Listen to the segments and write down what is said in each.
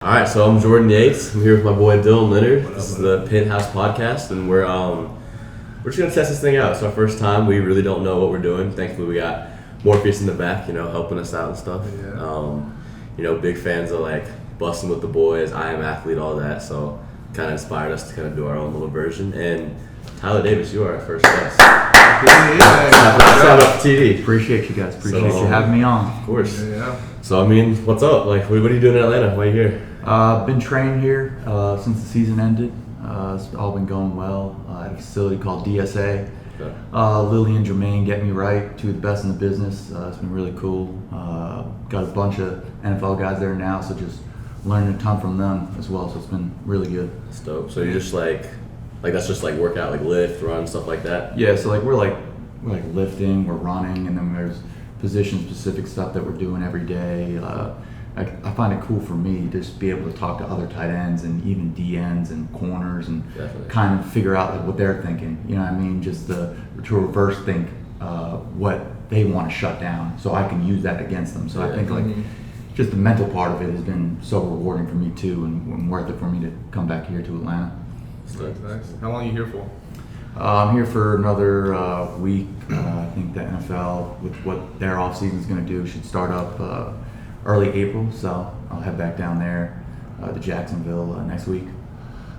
All right, so I'm Jordan Yates. I'm here with my boy Leonard. This is the Penthouse podcast, and we're just gonna test this thing out. It's our first time. We really don't know what we're doing. Thankfully, we got Morpheus in the back, helping us out and stuff. Yeah. Big fans of like busting with the boys, I am athlete, all that. So, kind of inspired us to kind of do our own little version. And Tyler Davis, you are our first guest. Yeah. TV. Appreciate you guys. Appreciate you having me on. Of course. Yeah. So, what's up? Like, what are you doing in Atlanta? Why are you here? Been training here since the season ended. It's all been going well. At a facility called DSA. Okay. Lily and Jermaine get me right, two of the best in the business. It's been really cool. Got a bunch of NFL guys there now, so just learning a ton from them as well. So it's been really good. That's dope. So you're just like that's just like workout, like lift, run, stuff like that? Yeah, so we're lifting, we're running, and then there's position-specific stuff that we're doing every day. I find it cool for me to just be able to talk to other tight ends and even DNs and corners and Definitely. kind of figure out what they're thinking. You know what I mean? Just to reverse think what they want to shut down, so I can use that against them. So I think just the mental part of it has been so rewarding for me too, and worth it for me to come back here to Atlanta. Nice. How long are you here for? I'm here for another week. I think the NFL, with what their off season is going to do, should start up early April. So I'll head back down there to Jacksonville next week.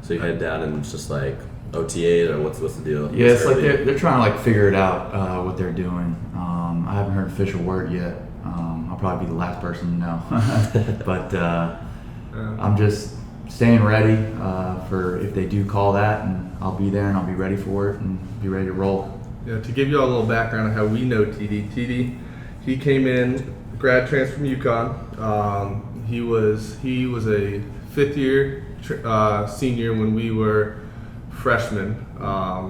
So you head down and it's just like OTAs, or what's the deal? Yeah, it's like they're trying to figure it out what they're doing. I haven't heard an official word yet. I'll probably be the last person to know. But I'm just staying ready for if they do call that, and I'll be there and I'll be ready for it and be ready to roll. Yeah, to give you all a little background on how we know TD. TD, he came in, grad transfer from UConn. He was a fifth year senior when we were freshmen.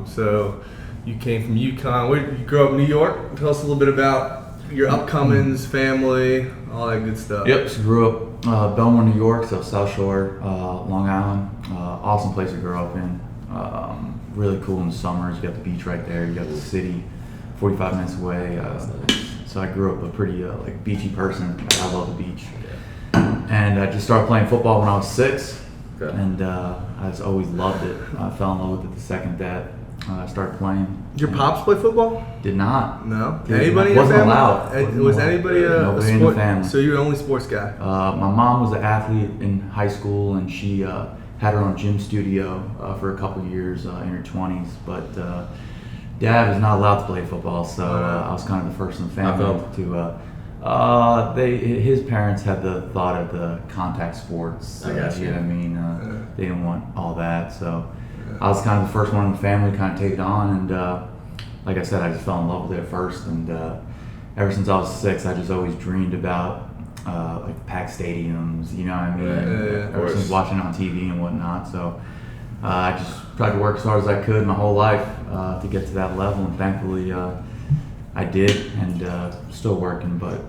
So you came from UConn. Where you grew up in New York? Tell us a little bit about your upcomings, family, all that good stuff. Yep, so grew up Belmore, New York, so South Shore, Long Island. Awesome place to grow up in. Really cool in the summers. You got the beach right there. You got the city 45 minutes away. So I grew up a pretty beachy person. I love the beach. And I just started playing football when I was 6. Okay. And I just always loved it. I fell in love with it the second that I started playing. Your pops play football? Did not. No. Did Anybody in wasn't your family? allowed. Was anybody a Nobody sport? in the family. So you're the only sports guy. My mom was an athlete in high school, and she had her own gym studio for a couple years in her 20s. But Dad was not allowed to play football, so I was kind of the first in the family to. His parents had the thought of the contact sports. I got you. You know what I mean? They didn't want all that, so I was kind of the first one in the family to kind of take it on. And like I said, I just fell in love with it at first. And ever since I was 6, I just always dreamed about packed stadiums. You know what I mean? Ever since watching it on TV and whatnot. So I just tried to work as hard as I could my whole life to get to that level, and thankfully I did, and still working. But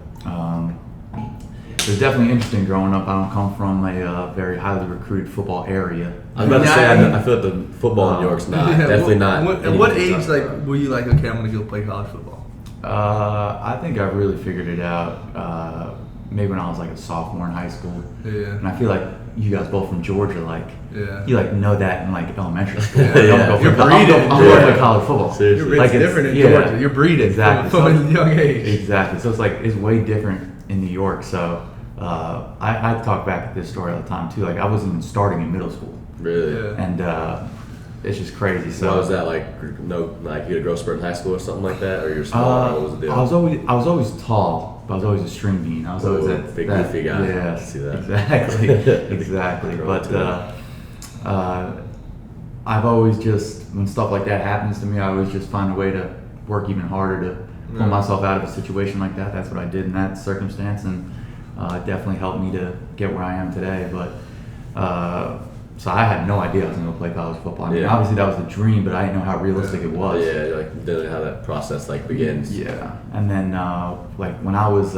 it was definitely interesting growing up. I don't come from a very highly recruited football area. I was about to say, I feel like the football in New York's definitely not. At what age were you like, okay, I'm going to go play college football? I think I really figured it out maybe when I was a sophomore in high school. Yeah. And I feel like you guys both from Georgia, yeah. you know that in elementary school. You're breeding. I'm going to play college football. Seriously. It's different in Georgia. You're breeding exactly. from a young age. Exactly. So it's way different in New York. So I talk back at this story all the time too. I wasn't even starting in middle school. Really? Yeah. And it's just crazy. So what was that like? No, you had a growth spurt in high school or something like that, or you're small? What was the deal? I was always tall, but I was always a string bean. I was always that big goofy guy. Yeah, I see that. Exactly. But I've always just, when stuff like that happens to me, I always just find a way to work even harder to pull myself out of a situation like that. That's what I did in that circumstance, and it definitely helped me to get where I am today. But so I had no idea I was going to play college football. I mean, obviously that was the dream, but I didn't know how realistic it was. Yeah, didn't know how that process begins. Yeah, and then when I was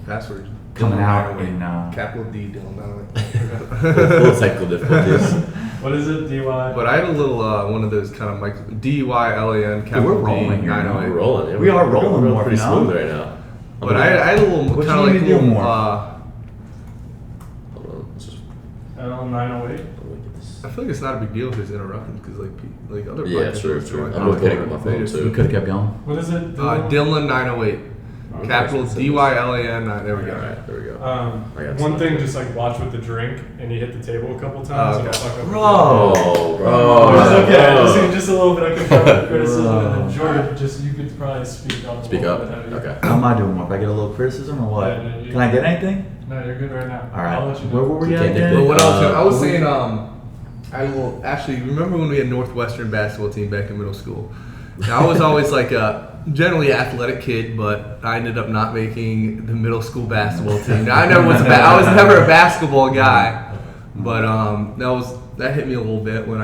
password coming out in capital D, Dylan Donnelly. Full technical difficulties. What is it? DUI? But I had a little one of those kind of DUI-LAN capital we're rolling D. here. 908. We're rolling. Yeah, We are rolling we're more pretty now. smooth right now. But I had a little What kind you of need to do more? Hold on. Let's just 908. I feel like it's not a big deal if it's interrupting because like other Yeah, podcasts true, are true. like, I'm looking at my phone We too. could have kept going. What is it? Dylan 908. Okay. Capital DYLAN. There we go. Alright, there we go. I got One stuff. thing, just like watch with the drink, and you hit the table a couple times. Okay. It'll fuck up. Oh, bro. It's okay. Oh. Just a little bit of constructive criticism, and then Jordan, you could probably speak up. Speak a up. little bit heavier. Okay. How am I doing? If I get a little criticism or what? Yeah, no, you- Can I get anything? No, you're good right now. All right. I'll let you know. Where were we You at can't again? dictate. But what I was what saying, were I will actually remember when we had Northwestern basketball team back in middle school. Now, I was always like a generally athletic kid, but I ended up not making the middle school basketball team. Now, I was never a basketball guy, but that hit me a little bit when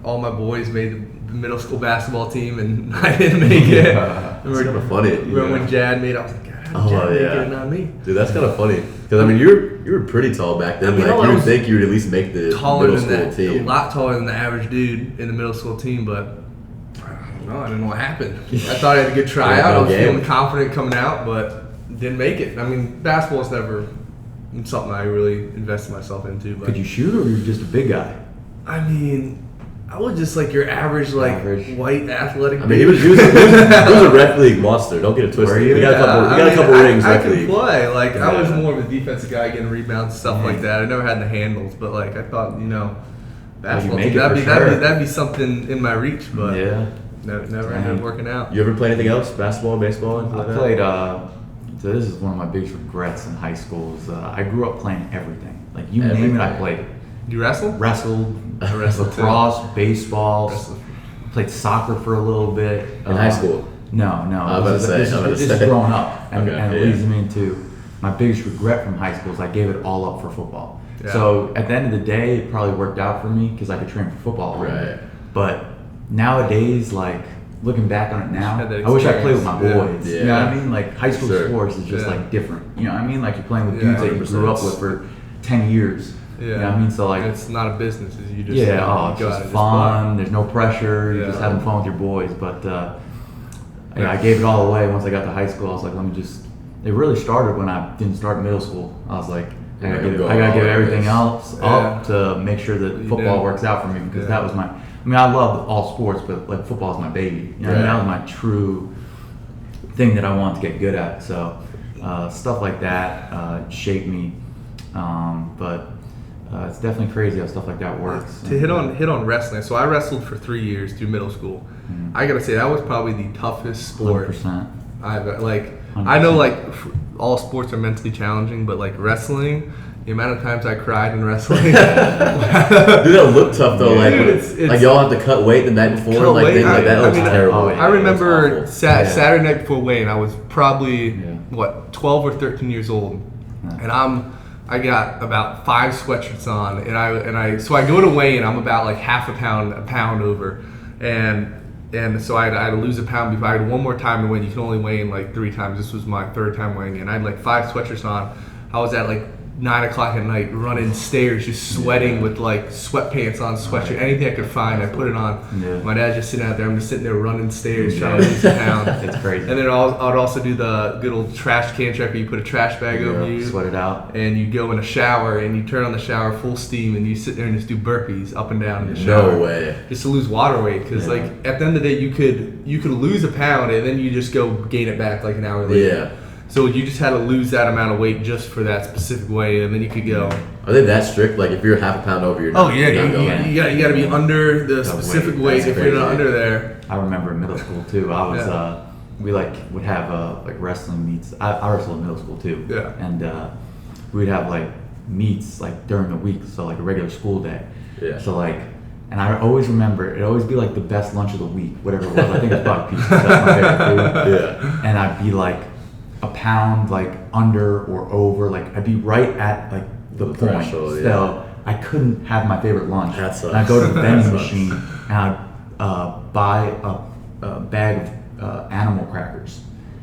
all my boys made the middle school basketball team and I didn't make it. Yeah. It's kind of funny. Remember when Jad made it? I was like, God, how did Jad make it and not me? Dude, that's kind of funny. Because, I mean, you were pretty tall back then. I mean, like, I you would was think you would at least make the Taller middle than school that, a team. lot taller than the average dude in the middle school team, but I don't know. I didn't know what happened. I thought I had a good tryout. Yeah, no I was game. feeling confident coming out, but didn't make it. I mean, basketball's never something I really invested myself into. But Could you shoot or were you just a big guy? I mean, I was just like your average, white athletic. I mean, he dude. was a rec league monster. Don't get it twisted. Were you? He got a couple rings I rec could league. play. I was Yeah. more of a defensive guy, getting rebounds, stuff like that. I never had the handles, but I thought, basketball make team, it for sure. that'd be something in my reach, but Yeah. never ended up working out. You ever play anything else? Basketball, baseball, anything I like that? played, so this is one of my biggest regrets in high school is I grew up playing everything. Like you name it, I played. You wrestle? Wrestled, I wrestled too. lacrosse, baseball, Wrestled. played soccer for a little bit. In high school? No. I was about to say, This is growing up. And, Okay, and it yeah. leads me into my biggest regret from high school is I gave it all up for football. Yeah. So at the end of the day, it probably worked out for me because I could train for football already. Right. But nowadays, looking back on it now, Had that I wish I played with my experience. boys. Yeah. You know what I mean? Like high school Sure. sports is just Yeah. different. You know what I mean? Like you're playing with Yeah, dudes that you grew up 100%. with for 10 years. Yeah. You know what I mean? So it's not a business. You just it's you go just out and fun. There's no pressure. You're just Yeah. having fun with your boys. But I gave it all away once I got to high school. I was like, let me just. It really started when I didn't start middle school. I was like, I gotta give everything else up to make sure that You football did. works out for me because Yeah. that was my. I mean, I love all sports, but football is my baby. You know, what I mean? That was my true thing that I wanted to get good at. So stuff like that shaped me. But it's definitely crazy how stuff like that works. To hit on wrestling. So I wrestled for 3 years through middle school. I gotta say that was probably the toughest sport 100%. I've I know all sports are mentally challenging, but wrestling, the amount of times I cried in wrestling. Dude, that look tough though. Dude, Like y'all have to cut weight the night before, Cut weight. things like that. I Looks mean, terrible. oh, yeah. I remember It's awful. Saturday night before weigh-in, I was probably Yeah. 12 or 13 years old, and I got about 5 sweatshirts on, so I go to weigh-in, I'm about half a pound over, and so I had to lose a pound before I had one more time to win. You can only weigh in 3 times. This was my 3rd time weighing in. I had 5 sweatshirts on. I was at 9 o'clock at night running stairs, just sweating with sweatpants on, sweatshirt, anything I could find. I put it on. Yeah. My dad's just sitting out there. I'm just sitting there running stairs trying to lose a pound. It's crazy. And then I would also do the good old trash can trick where you put a trash bag over you. Sweat it out. And you go in a shower and you turn on the shower full steam and you sit there and just do burpees up and down in the shower. No way. Just to lose water weight, because Yeah. at the end of the day you could lose a pound and then you just go gain it back an hour later. Yeah. So you just had to lose that amount of weight just for that specific weight, and then you could go. Are they that strict? Like if you're half a pound over, you're not. Oh yeah, you're not going. you got to be under the specific weight. That's If you're not crazy. under there, I remember in middle school too. I was we would have wrestling meets. I wrestled in middle school too. Yeah. And we'd have meets during the week, so a regular school day. Yeah. So and I always remember it'd always be the best lunch of the week, whatever it was. I think it's probably pizza. That's my favorite food. Yeah. And I'd be a pound under or over. I'd be right at the point. threshold, So I couldn't have my favorite lunch. That sucks. And I'd go to the That vending sucks. machine and I'd buy a bag of animal crackers.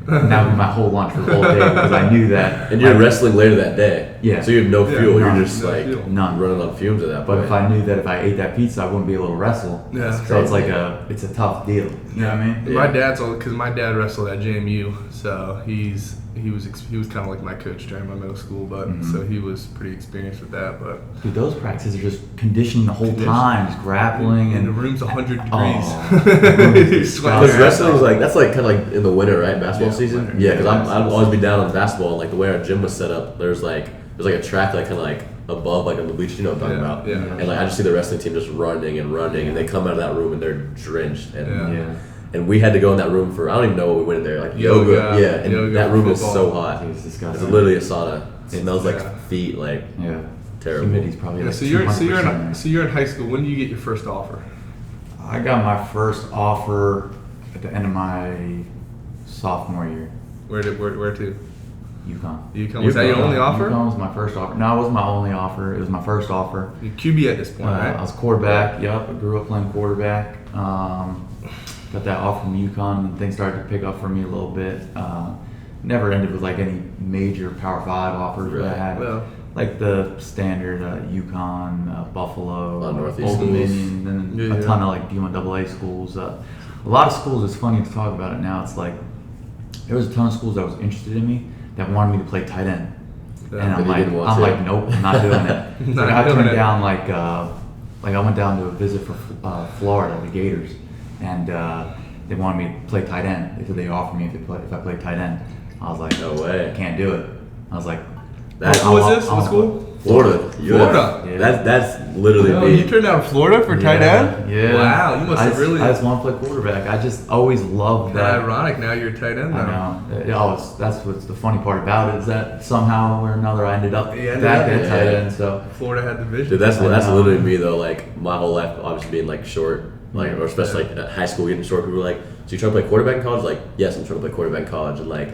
And that would be my whole lunch for the whole day because I knew that. And you're wrestling later that day. Yeah. So you have no fuel. none. You're just No fuel. None. running on fumes at that But point. if I knew that if I ate that pizza, I wouldn't be able to wrestle. Yeah. So it's it's a tough deal. You know what I mean? My dad's because my dad wrestled at JMU, so he was kind of like my coach during my middle school, but so he was pretty experienced with that. But dude, those practices are just conditioning the whole time, just grappling, and and the room's 100 Oh, degrees. Because wrestling is like, that's like kind of like in the winter, right? Basketball Yeah, season. winter. Yeah, because Yeah, I'd always be down on basketball. Like the way our gym was set up, there's like a track like kind of like above like on the bleachers. You know what I'm talking about? Yeah. And like I just see the wrestling team just running and running, and they come out of that room and they're drenched. And yeah. and we had to go in that room for, I don't even know what we went in there, like yoga. Yeah, and yoga, that room is football. so hot. It's It's disgusting. literally a sauna. It smells like Yeah. feet, like Yeah. terrible. Humidity's probably Yeah, like so you're in high school. When do you get your first offer? I got my first offer at the end of my sophomore year. Where to? UConn. Was that your only offer? UConn was my first offer. No, it wasn't my only offer. It was my first offer. You're QB at this point, I right? was quarterback. Yep, I grew up playing quarterback. Got that offer from UConn, and things started to pick up for me a little bit. Never ended with like any major Power 5 offers, but I had Well, like the standard UConn, Buffalo, Northeast Old schools. Dominion, and then Yeah, a ton of like D1AA schools. A lot of schools. It's funny to talk about it now. It's like there was a ton of schools that was interested in me that wanted me to play tight end, Yeah, and but you didn't want I'm to. like, nope, I'm not doing it. So Not I doing turned it. down like I went down to a visit for Florida, the Gators, and they wanted me to play tight end. They said they offered me if I played tight end. I was like, No way. I can't do it. I was like, That's What was this? What school? Florida. Florida. Yeah. That's literally Oh, me. you turned down Florida for tight end? Yeah. Wow, you must have really. I just want to play quarterback. I just always loved Kinda that. ironic. Now you're a tight end. I Now. know. That's what's the funny part about it is that somehow or another I ended up You ended back up- at tight yeah. end. So Florida had the vision. Dude, that's I know. literally me though. Like my whole life, obviously being like short, like or especially like at high school getting short. People were like, "So you trying to play quarterback in college?" Like, yes, I'm trying to play quarterback in college. And like,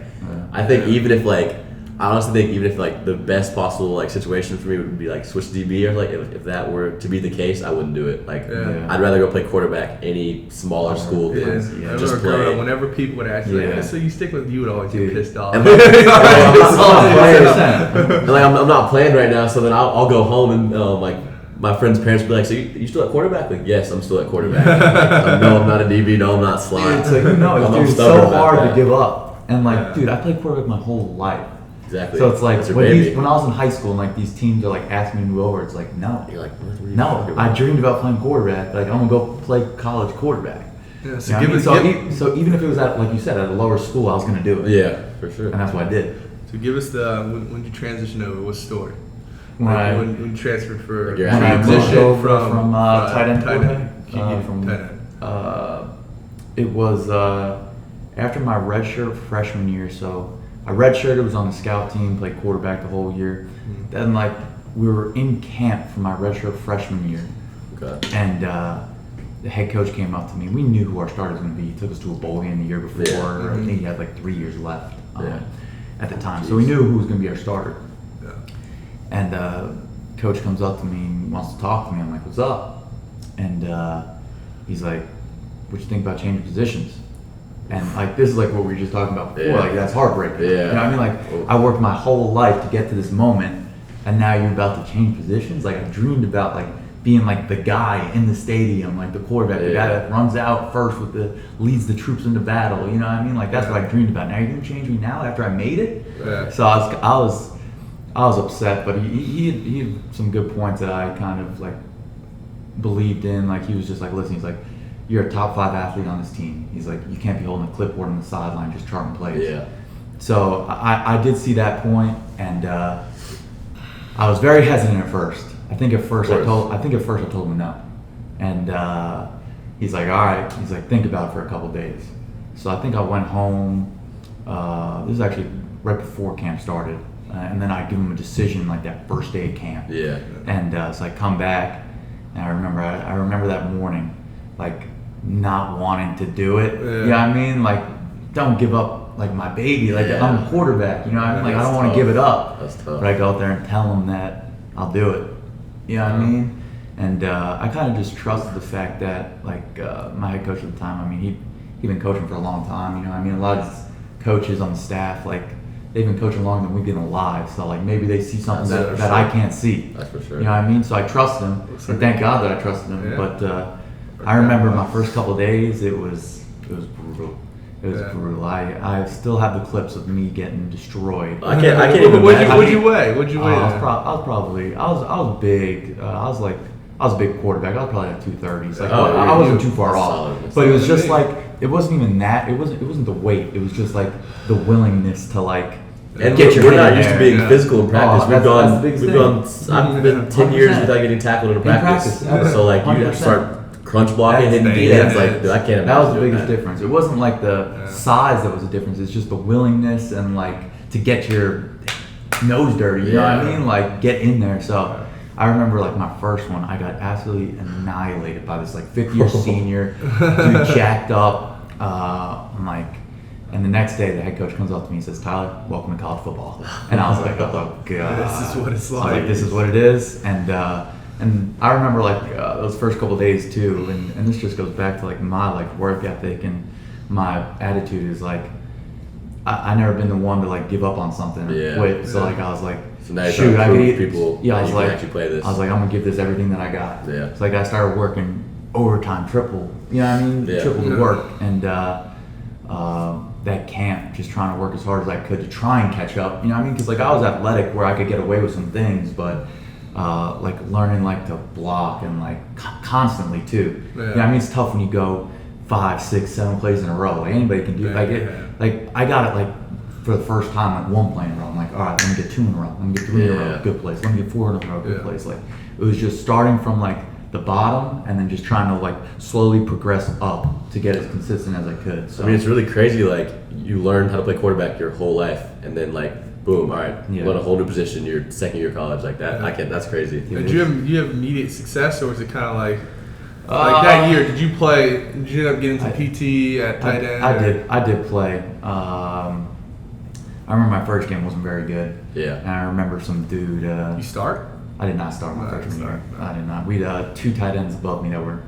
I think even if like, I honestly think even if like the best possible like situation for me would be like switch DB or like if that were to be the case, I wouldn't do it. Like, Yeah. I'd rather go play quarterback any smaller school Yeah, than I just remember growing up, play. whenever people would ask you, Yeah. like, so you stick with, you would always Dude. get pissed off. And like, Oh, and like I'm not playing right now, so then I'll go home and like my friend's parents will be like, "So you still at quarterback?" Like, yes, I'm still at quarterback. Like, no, I'm not a DB. No, I'm not slot. It's like, no, I'm dude, it's stubborn so about hard that. to give up. And like, Yeah. dude, I played quarterback my whole life. Exactly. So it's like That's your when baby. I was in high school and like these teams are like asking me to move over, it's like no, You're like, what are you no. talking I about? dreamed about playing quarterback. Like I'm gonna go play college quarterback. Yeah, So, so even if it was at like you said at a lower school, I was gonna do it. Yeah, for sure. And that's what I did. So give us the when you transition over, what story? When I when you transferred for Like your when I transition moved over from from tight end quarterback, QB from tight end. it was after my redshirt freshman year. So I redshirted, was on the scout team, played quarterback the whole year. Then like we were in camp for my redshirt freshman year, Okay. and the head coach came up to me. We knew who our starter was going to be. He took us to a bowl game the year before. Yeah. I think he had like 3 years left Yeah. at the time, so we knew who was going to be our starter. Yeah. And coach comes up to me and wants to talk to me. I'm like, "What's up?" And he's like, "What you think about changing positions?" And like this is like what we were just talking about before. Yeah. Like that's heartbreaking. Yeah. You know what I mean? Like I worked my whole life to get to this moment, and now you're about to change positions. Like I dreamed about like being like the guy in the stadium, like the quarterback, the guy Yeah. that runs out first with leads the troops into battle. You know what I mean? Like that's what I dreamed about. Now you're gonna change me now after I made it. Yeah. So I was upset, but he had some good points that I kind of like believed in. Like he was just like, listen, he's like, you're a top 5 athlete on this team. He's like, you can't be holding a clipboard on the sideline just charting plays. Yeah. So I did see that point, and I was very hesitant at first. I think at first I told him no, and he's like, all right. He's like, think about it for a couple days. So I think I went home. This is actually right before camp started, and then I give him a decision like that first day of camp. Yeah. And so I come back, and I remember that morning, like not wanting to do it. Yeah. You know what I mean? Like, don't give up like my baby. Like Yeah. I'm a quarterback. You know what I mean? Like I That's don't want to tough. give it up. That's tough. But I go out there and tell him that I'll do it. You know what I mean? And I kind of just trusted the fact that like my head coach at the time. I mean, he'd been coaching for a long time. You know what I mean? A lot of these coaches on the staff, like they've been coaching longer than we've been alive. So like maybe they see something That's that, for that sure. I can't see. That's for sure. You know what I mean? So I trust him, Looks and like thank God that I trusted him. Yeah. But I remember my first couple of days, it was brutal. It was brutal. I still have the clips of me getting destroyed. I can't even imagine. What'd you weigh? I was big. I was a big quarterback. I was probably like 230s. Like, I wasn't too far off. But it was just like, it wasn't even that. It wasn't the weight. It was just like the willingness to like. And get your we're head not in used to there. being physical in practice. That's the biggest thing. I've been 10 years without getting tackled in a practice. So like you have to start crunch blocking, hitting DMs. Like dude, I can't imagine. That was the doing biggest difference. It wasn't like the size that was the difference. It's just the willingness and like to get your nose dirty. You know what I mean? Like get in there. So I remember like my first one, I got absolutely annihilated by this like 5th-year senior, dude, jacked up. I'm like. And the next day, the head coach comes up to me and says, "Tyler, welcome to college football." And I was like, "Oh God, this is what it's like." Like this is what it is." And I remember like those first couple of days too. And this just goes back to like my like work ethic and my attitude is like I never been the one to like give up on something or quit. So like I was like, so now shoot, I could people. Yeah, I was like, actually play this. I was like, I'm gonna give this everything that I got. Yeah. So like I started working overtime, triple. You know what I mean? Yeah. Triple the work and. That camp, just trying to work as hard as I could to try and catch up. You know what I mean? Because like I was athletic where I could get away with some things, but like learning like to block and like constantly too. Yeah. You know what I mean? It's tough when you go 5, 6, 7 plays in a row. Like anybody can do. Like I got it like for the first time like 1 play in a row. I'm like, all right, let me get 2 in a row. Let me get 3 in a row. Good plays. Let me get 4 in a row. Good plays. Like it was just starting from like the bottom and then just trying to like slowly progress up to get as consistent as I could. So I mean, it's really crazy. Like you learn how to play quarterback your whole life, and then like boom, all right, you learn a whole new position your second year of college like that. That's crazy. Did you have immediate success, or was it kind of like that year? Did you end up getting some PT at tight end? I did play. I remember my first game wasn't very good. Yeah. And I remember some dude. You start? I did not start my freshman year. I did not. We had 2 tight ends above me that were,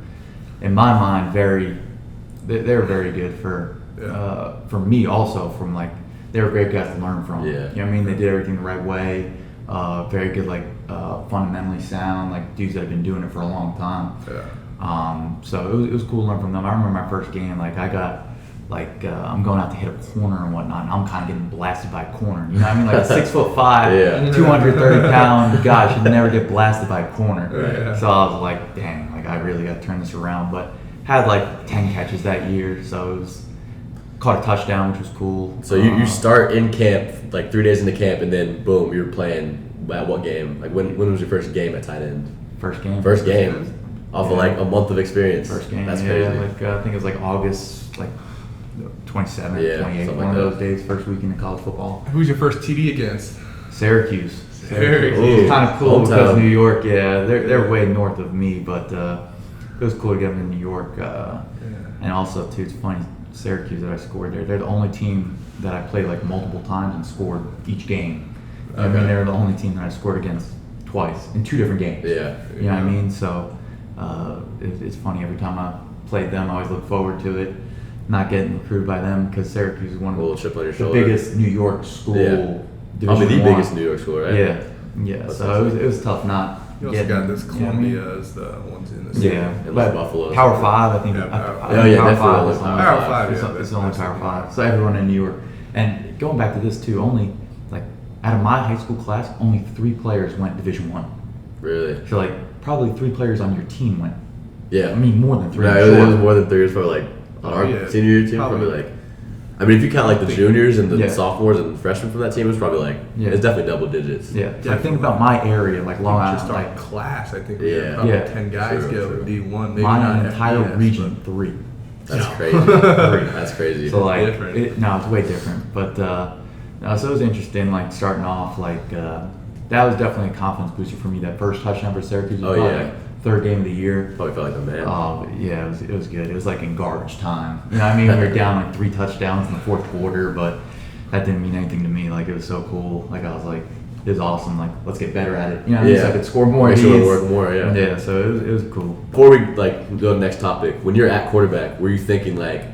in my mind, they were very good for me also. From like they were great guys to learn from. Yeah. You know what I mean? They did everything the right way. Very good, like fundamentally sound, like dudes that have been doing it for a long time. Yeah. So it was cool to learn from them. I remember my first game, like I got. Like I'm going out to hit a corner and whatnot, and I'm kind of getting blasted by a corner. You know what I mean? Like a 6'5", 230-pound guy should never get blasted by a corner. Yeah. So I was like, dang, like I really got to turn this around. But had like 10 catches that year, so it was caught a touchdown, which was cool. So you start in camp, like 3 days into camp, and then boom, you're playing at what game? Like when was your first game at tight end? First game. Off of like a month of experience. First game. That's crazy. Like I think it was like August, like 27th, 28th, one of those days, first weekend of college football. Who's your first TD against? Syracuse. It's kind of cool because New York, they're way north of me, but it was cool to get them in New York. And also, too, it's funny, Syracuse that I scored there, they're the only team that I played like multiple times and scored each game. I mean, they're the only team that I scored against twice in 2 different games. Yeah. You know what I mean? So it's funny, every time I played them, I always look forward to it. Not getting recruited by them because Syracuse is one of the biggest New York school. Yeah. Probably the biggest New York school, right? Yeah. So it was tough not. You also got this Columbia as the ones in the city. And like Buffalo. Power 5, I think. Power 5. Power 5. It's the only Power 5. So everyone in New York. And going back to this too, only like out of my high school class, only 3 players went Division I. Really? So like probably 3 players on your team went. Yeah. I mean more than 3. No, it was more than 3 years for like. Our senior year team, probably like, I mean, if you count like the juniors and the sophomores and freshmen from that team, it's probably like, it's definitely double digits. Yeah. I think about my area, like Long Island, like class. I think we had probably 10 guys go D1. Mine entire region 3. That's crazy. That's crazy. So like, it's way different. But so it was interesting, like starting off, like that was definitely a confidence booster for me. That first touchdown for Syracuse was like 3rd game of the year. Probably felt like a man. Oh yeah, it was good. It was like in garbage time. You know what I mean? We were down like 3 touchdowns in the 4th quarter, but that didn't mean anything to me. Like it was so cool. Like I was like, it was awesome. Like let's get better at it. You know what I mean? So I could score more. Make sure we work more. Yeah. Yeah. So it was cool. Before we like go to the next topic, when you're at quarterback, were you thinking like,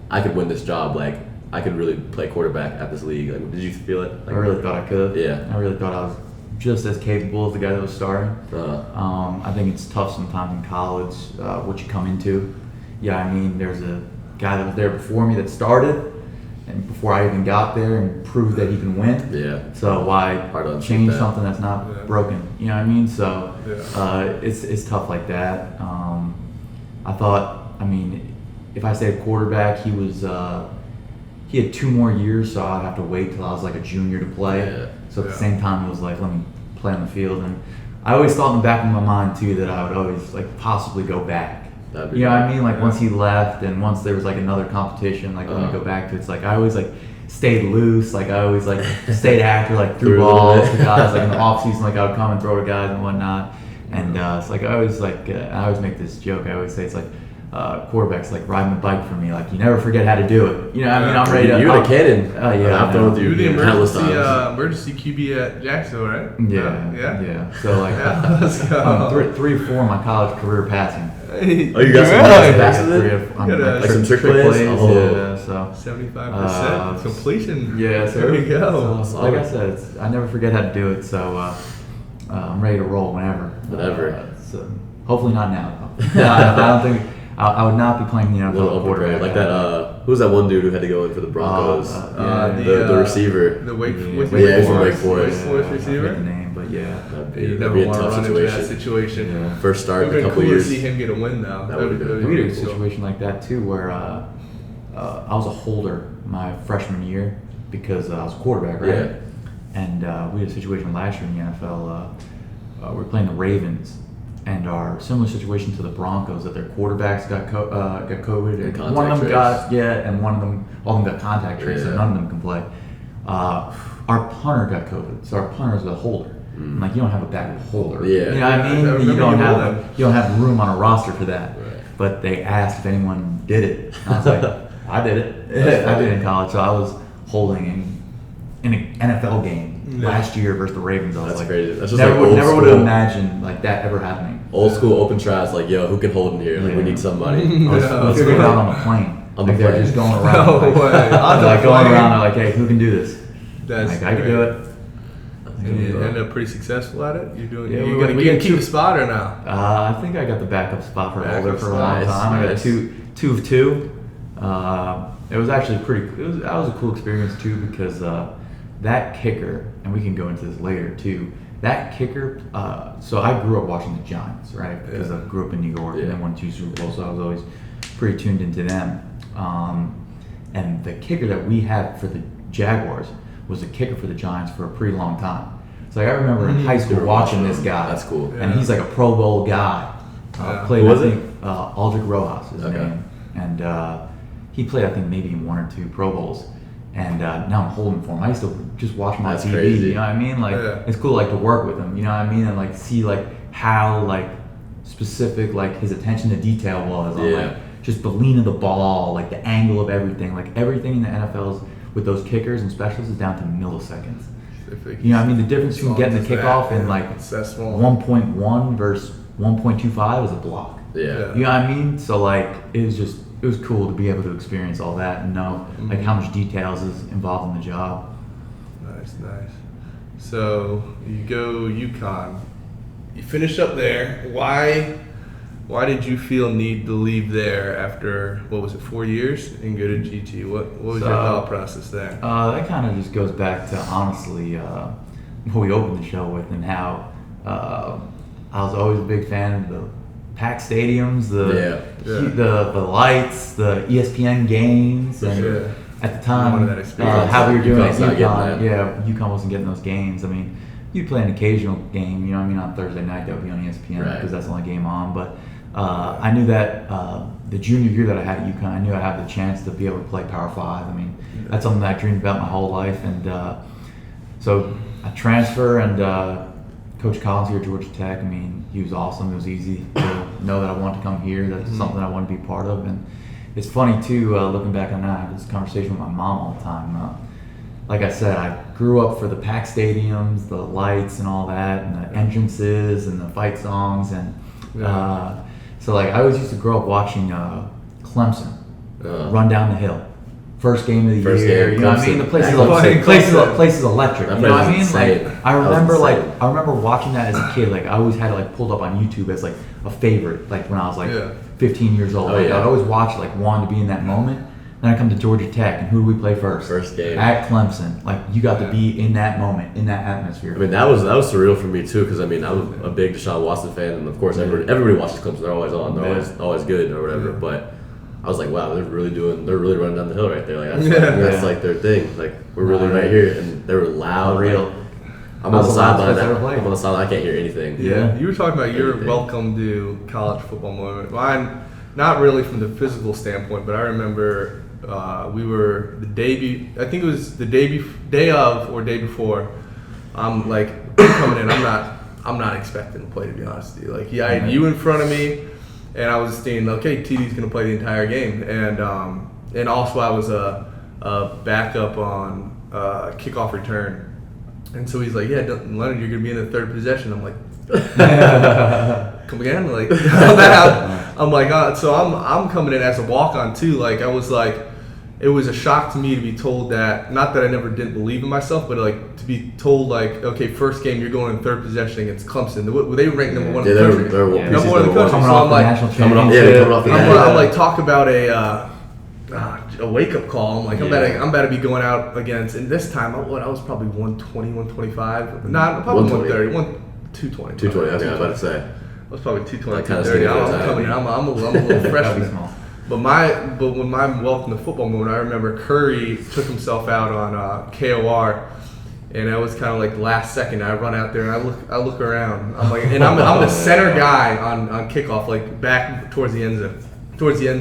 I could win this job? Like I could really play quarterback at this league. Like, did you feel it? Like, I really thought I could. Yeah. I really thought I was just as capable as the guy that was starting. I think it's tough sometimes in college what you come into. Yeah, I mean, there's a guy that was there before me that started, and before I even got there, and proved that he can win. Yeah. So why Hard to change that. something that's not broken? You know what I mean? So Yeah. it's tough like that. I thought, I mean, if I say quarterback, he was he had 2 more years, so I'd have to wait till I was like a junior to play. Yeah. So at the Yeah. same time, it was like, let me play on the field. And I always thought in the back of my mind too that I would always like possibly go back. That'd be You know what I great. mean? Like Yeah. once he left, and once there was like another competition, like let me go back to. It's like I always like stayed loose. Like I always like stayed after, like threw Threw a balls little to bit. guys. Like in the off season, like I would come and throw to guys and whatnot. And it's like I always make this joke. I always say it's like. Quarterbacks like riding a bike for me. Like you never forget how to do it. You know, what I mean, I'm ready to. You had a cannon. Oh yeah, I've thrown with You were the you countless emergency times. QB at Jacksonville, right? Yeah. So like, Yeah, let's go. 3 or 4 of my college career passing. Hey, Oh, you got some really? passes in? Like some trick plays? Oh. Yeah, so 75% completion. yeah, so There we go. So, like I said, I never forget how to do it. So I'm ready to roll whenever. Whenever. So hopefully not now. Though. I don't think I would not be playing the A little NFL quarterback. unprepared. Like that, who's that one dude who had to go in for the Broncos? The receiver. The Wake Yeah, he's from Wake Forest. Wake Forest I forget receiver. the name, but yeah. That'd You be never a want to tough run into that situation. situation. Yeah. First start It in would a have couple been cool years. to see him get a win, though. That would've been We had a cool. situation like that too, where I was a holder my freshman year because I was a quarterback, right? Yeah. And we had a situation last year in the NFL. We were playing the Ravens, and our similar situation to the Broncos that their quarterbacks got COVID, and contact one of them trace. and one of them, all of them got contact trace, so Yeah. none of them can play. Our punter got COVID, so our punter is a holder. And, like you don't have a backup holder. Yeah. You know what I I mean? remember You don't you have rolling. you don't have room on a roster for that. Right. But they asked if anyone did it. And I was like, I did it. I did it in college. So I was holding in an NFL game last year versus the Ravens. I was That's like, crazy. That's just never, like old never would have school. imagined like that ever happening. Old school open trials, like, yo, who can hold in here? Like, we Yeah. need somebody. I was that's figuring it right. out on the plane. On the Like, they're plane. just going around. No like, way. On the like going plane? around. They're like, hey, who can do this? That's Like, I can do it. And you end up pretty successful at it. You're doing. Yeah, you're we gonna got keep two- the spot or no? I think I got the backup spot for Backup holder for a spot. long Nice, time. I got nice. two of two. It was actually that was a cool experience too because that kicker, and we can go into this later too. That kicker. So I grew up watching the Giants, right? Because Yeah. I grew up in New York Yeah. and then won 2 Super Bowls, so I was always pretty tuned into them. And the kicker that we had for the Jaguars was a kicker for the Giants for a pretty long time. So like, I remember in high school You were watching watching this him. guy. That's cool. And he's like a Pro Bowl guy. Yeah. Played, Who was I it? think, Aldrich Rojas, his Okay. name. And he played, I think, maybe in 1 or 2 Pro Bowls. And now I'm holding for him. I used to just watch him on That's TV. crazy. You know what I mean? Like Yeah. it's cool, like to work with him. You know what I mean? And like see like how like specific like his attention to detail was on Yeah. like just the lean of the ball, like the angle of everything. Like everything in the NFL's with those kickers and specials is down to milliseconds. You know what I mean? The difference between getting the kickoff and like it's that small. 1.1 versus 1.25 is a block. Yeah. Yeah. You know what I mean? So like it was cool to be able to experience all that and know like how much details is involved in the job. Nice. So you go UConn. You finish up there. Why did you feel need to leave there after what was it 4 years and go to GT? What was your thought process there? That kind of just goes back to honestly what we opened the show with and how I was always a big fan of the packed stadiums, the lights, the ESPN games, and sure. at the time wanted that experience. how we were doing UConn's at not getting UConn, that. UConn wasn't getting those games. I mean, you'd play an occasional game, you know what I mean, on Thursday night that would be on ESPN Right. because that's the only game on, but I knew that the junior year that I had at UConn, I knew I'd have the chance to be able to play Power 5. I mean, that's something that I dreamed about my whole life. And so I transfer, and Coach Collins here at Georgia Tech, I mean, he was awesome. It was easy to know that I wanted to come here. That's something I wanted to be part of. And it's funny, too, looking back on that, I have this conversation with my mom all the time. Like I said, I grew up for the packed stadiums, the lights and all that, and the entrances and the fight songs. And so like I always used to grow up watching Clemson run down the hill. first game of the First year. game, You know what I mean? Clemson. The place is electric. That You know what I place is mean? insane. Like I That was remember insane. I remember watching that as a kid. Like I always had it like pulled up on YouTube as like a favorite. Like when I was like 15 years old. Oh, Like yeah. I'd always watch it, like wanted to be in that moment. Then I come to Georgia Tech, and who do we play first? First game. At Clemson. Like you got to be in that moment, in that atmosphere. I mean, that was surreal for me too, because I mean, I'm a big Deshaun Watson fan, and of course, everybody watches Clemson. They're always on. They're always good or whatever. Yeah. But I was like, wow, they're really running down the hill right there. Like that's Yeah. like their thing. Like we're really right here, and they were loud. Real. Like, I'm on the That's the loudest sideline. place I ever played. I'm on the sideline. I can't hear anything. Yeah. You were talking about your Anything. welcome to college football moment. Mine, not really from the physical standpoint, but I remember we were the day. I think it was the day of or day before. I'm like coming in. I'm not expecting to play, to be honest with you. Like I had you in front of me, and I was thinking, okay, TD's gonna play the entire game, and also I was a backup on kickoff return. And so he's like, yeah, Leonard, you're going to be in the third possession. I'm like, come again? Like, I'm like, so I'm coming in as a walk-on too. Like, I was like, it was a shock to me to be told that, not that I never didn't believe in myself, but like to be told like, okay, first game you're going in third possession against Clemson. They were ranked number one in the country. They're Number one in the country. Coming So off I'm the like, national coming off- championship. yeah, coming off the national- I'm like, talk about a wake-up call. I'm like, I'm about to be going out against, and this time, I was probably 120, 125. Not probably 130, 220. 220. I was about to say. I was probably 220, Like, kinda 230. skinny for I'm that. coming in. I'm a little That'd be freshman. small. But when my welcome to football moment, I remember Curry took himself out on KOR, and it was kind of like the last second. I run out there and I look around. I'm like, and I'm the center guy on kickoff, like back towards the end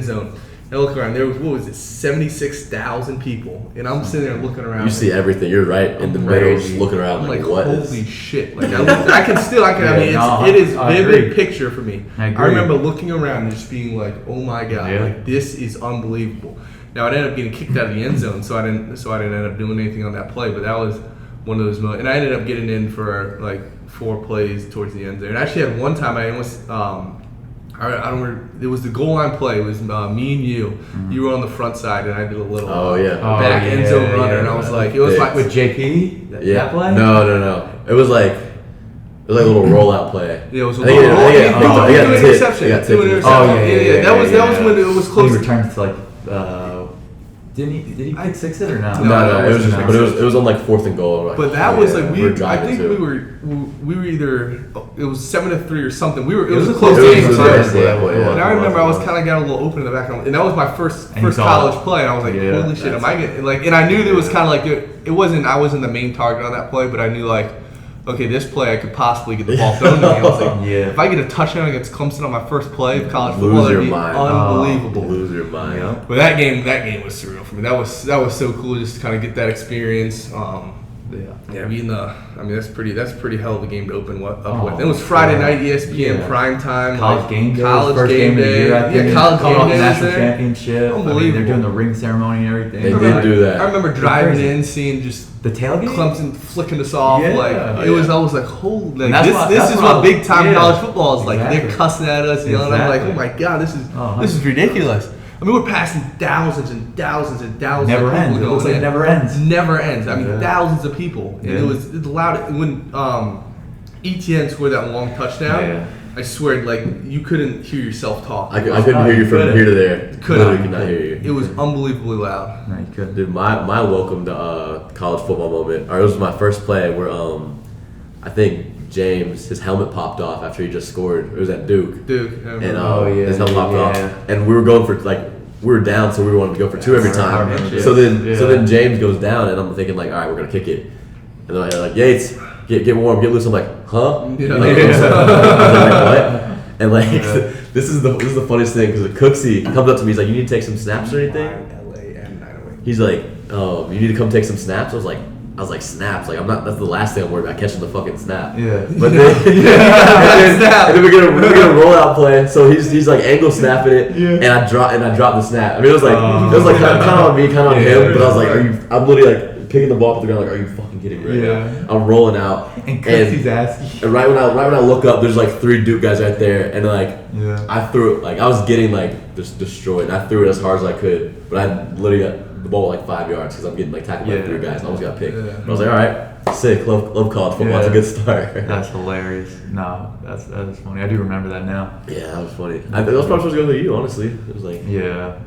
zone. And I look around. There was, what was it, 76,000 people, and I'm sitting there looking around. You see everything. You're right in the middle, just looking around. I'm like, what holy is? shit! Like I can. I mean, no, it is I vivid agree. picture for me. I I agree. remember looking around and just being like, oh my god, Yeah. like this is unbelievable. Now it ended up getting kicked out of the end zone, so I didn't end up doing anything on that play. But that was one of those moments, and I ended up getting in for like 4 plays towards the end zone. And I actually had one time I almost. I don't remember. It was the goal line play. It was me and you. Mm-hmm. You were on the front side, and I did a little Oh yeah. back end zone runner, and I was like, it was Yeah. like With JP? Yeah. That play? No. It was like a little rollout play. Yeah, it was a I think little it- roll. I He got threw an tipped. interception. I got Threw an tipped. interception. That was when it was He close. returned to like, did he pick six it or no? No, it was just, No. but it was on like 4th and goal. Like, But that was like we're I driving think too. we were either it was 7-3 or something. It was a a close close game. game, So yeah. and I remember I was kind of got a little open in the back, and that was my first And you saw college it. play, and I was like, Yeah, holy shit, am I getting like? And I knew there was kind of like it wasn't. I wasn't the main target on that play, but I knew like, okay, this play I could possibly get the ball thrown to me. I was like, Yeah. if I get a touchdown against Clemson on my first play of college football, Lose that'd your be mind. unbelievable. Lose your mind. Yeah. But that game was surreal for me. That was so cool just to kind of get that experience. Yeah, being that's pretty hell of a game to open up with. It was Friday night, ESPN Yeah. prime time, College game day, college first game game of the day. year. I think. Yeah, college Coming game off the day. was national there. championship. I mean, Unbelievable. they're doing the ring ceremony and everything. They did do that. I remember driving crazy. in, seeing just The tailgate? Clemson flicking us off. Yeah. Like Oh, it was, yeah. I was like, holy, like, And that's this what- this that's is what what big time yeah. college football is like. They're Exactly. cussing at us, yelling. I'm like, Exactly. oh my god, this is ridiculous. I mean, we're passing thousands and thousands and thousands Never of people ends. It going looks like in. it never ends. Never ends. I mean, Yeah. thousands of people. And Yeah. it was loud. When ETN scored that long touchdown, Yeah. I swear, like, you couldn't hear yourself talk. I couldn't hear you from couldn't. here to there. Couldn't. Literally could not hear you. It was unbelievably loud. No, you couldn't. Dude, my welcome to college football moment, or it was my first play where I think James, his helmet popped off after he just scored. It was at Duke. Dude. And his yeah, helmet popped yeah. off. And we were going for we were down, so we wanted to go for 2 every I time. remember So this. then James goes down, and I'm thinking like, all right, we're gonna kick it. And they're like, Yates, get warm, get loose. I'm like, huh? Yeah. Like, I was like, what? And like, this is the funniest thing because Cooksey comes up to me. He's like, you need to take some snaps or anything? LA and 908. He's like, oh, you need to come take some snaps. I was like, snaps. Like, I'm not. That's the last thing I'm worried about, catching the fucking snap. Yeah. But then, and then we get a rollout play. So he's like angle snapping it, and I drop the snap. I mean, it was like kind of on me, kind of on him. But I was like, I'm literally like picking the ball up the ground. Like, are you fucking kidding me? Right Yeah. now? I'm rolling out, And Cooksey's asking. and right when I look up, there's like 3 Duke guys right there, and like Yeah. I threw it, like I was getting like just destroyed. And I threw it as hard as I could, but I literally got the ball like 5 yards because I'm getting like tackled by 3 guys. I almost got picked. Yeah. But I was like, all right, sick. Love college football. It's a good start. That's hilarious. No, that's funny. I do remember that now. Yeah, that was funny. That was probably supposed to go to you, honestly. It was like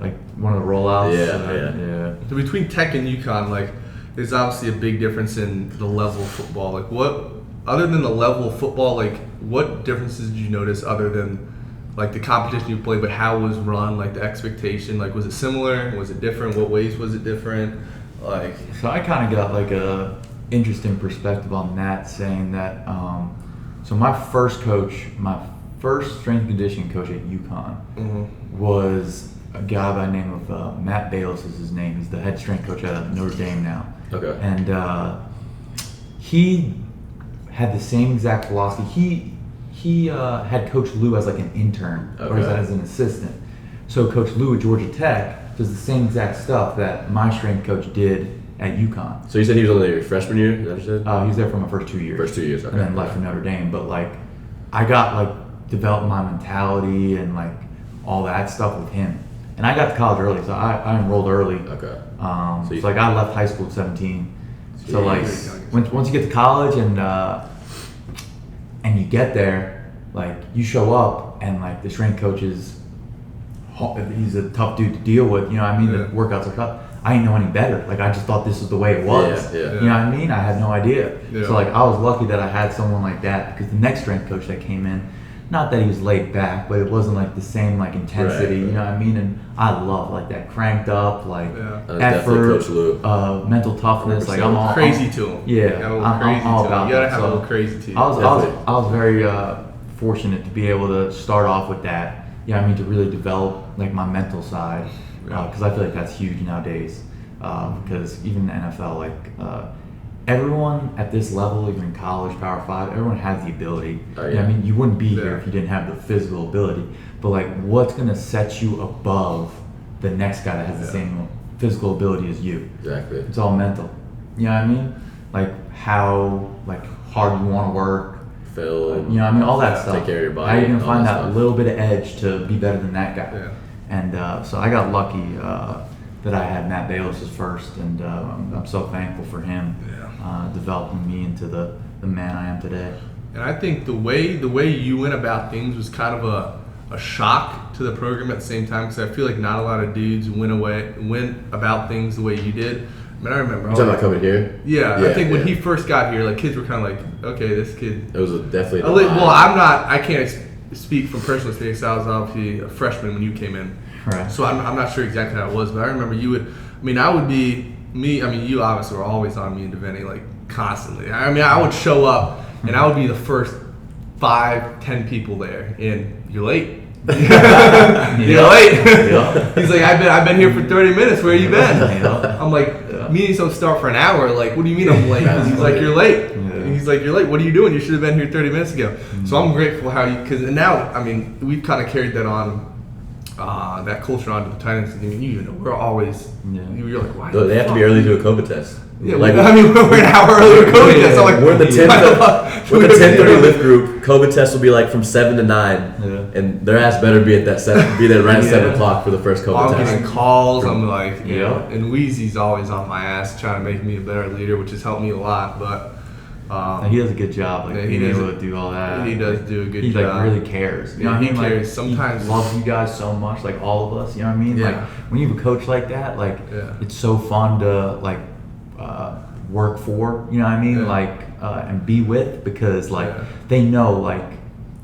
Like one of the rollouts. Yeah. So between Tech and UConn, like, there's obviously a big difference in the level of football. Like, what, other than the level of football, like, what differences did you notice other than, like, the competition you played, but how it was run, like, the expectation? Like, was it similar? Was it different? What ways was it different? Like, So I kind of got like a interesting perspective on that, saying that. So my first strength and conditioning coach at UConn was a guy by the name of Matt Bayless is his name. He's the head strength coach at Notre Dame now. Okay. And he had the same exact philosophy. He had Coach Lou as like an intern or as an assistant. So Coach Lou at Georgia Tech does the same exact stuff that my strength coach did at UConn. So you said he was only your freshman year? Is that what you said? He was there for my first 2 years. First 2 years, okay. And then left for Notre Dame. But like, I got like developed my mentality and like all that stuff with him. And I got to college early, so I enrolled early. Okay. So like I left high school at 17. So like once you get to college and you get there, like you show up and like the strength coach he's a tough dude to deal with. You know what I mean? Yeah. The workouts are tough. I didn't know any better. Like I just thought this was the way it was. Yeah. You know what I mean? I had no idea. Yeah. So like I was lucky that I had someone like that, because the next strength coach that came in, not that he was laid back, but it wasn't like the same like intensity. Right. You know what I mean? And I love like that cranked up like Definitely effort, Coach Lou. mental toughness. Like I'm all crazy to him. Yeah, Got a little I'm crazy all to him. about You gotta that. have a So little crazy to you. I was very fortunate to be able to start off with that. Yeah, I mean, to really develop like my mental side, because I feel like that's huge nowadays. Because even in the NFL, like everyone at this level, even in college, Power 5, everyone has the ability. Oh, You know what I mean, you wouldn't be here Yeah. if you didn't have the physical ability. But like, what's gonna set you above the next guy that has the same physical ability as you? Exactly. It's all mental. You know what I mean? Like how hard you want to work. Phil. You know what I mean? All that stuff. Take care of your body. How are you gonna all find that that stuff. little bit of edge to be better than that guy? Yeah. And so I got lucky that I had Matt Bayless as first, and I'm so thankful for him developing me into the man I am today. And I think the way you went about things was kind of a shock to the program at the same time, because I feel like not a lot of dudes went about things the way you did. I mean, I remember. You talking about coming here? Yeah, I think when he first got here, like kids were kind of like, okay, this kid. It was definitely. Well, I can't speak from personal experience. I was obviously a freshman when you came in, Right. so I'm not sure exactly how it was, but I remember you would. I mean, I would be me. I mean, you obviously were always on me and Deveni like constantly. I mean, I would show up and I would be the first 5-10 people there, and you're late. You're late. He's like, I've been here for 30 minutes. Where you been? I'm like, meetings don't start for an hour. Like, what do you mean I'm late? He's like, you're late. Yeah. He's like, you're late. What are you doing? You should have been here 30 minutes ago. So I'm grateful how you, because now, I mean, we've kind of carried that on, that culture onto the Tight Ends. I mean, you know, we're always, you're like, why? They have to be early to a COVID test. Yeah, like, I mean, we're an hour early with COVID test. I'm like, we're in the 10:30 we're in the 10:30 lift group. COVID test will be like from 7 to 9, Yeah. and their ass better be at that be there right at 7 o'clock for the first COVID I'm test. getting calls. I'm like, you Yeah. know, and Wheezy's always on my ass trying to make me a better leader, which has helped me a lot. But And he does a good job, like Yeah, he being does able to do all that. he does do a good He job. like really cares. You know Yeah, what I he mean? Like, cares. Sometimes- he loves you guys so much, like all of us. You know what I mean? Yeah. Like when you have a coach like that, like Yeah. it's so fun to like work for. You know what I mean? Yeah. Like and be with, because like Yeah. they know like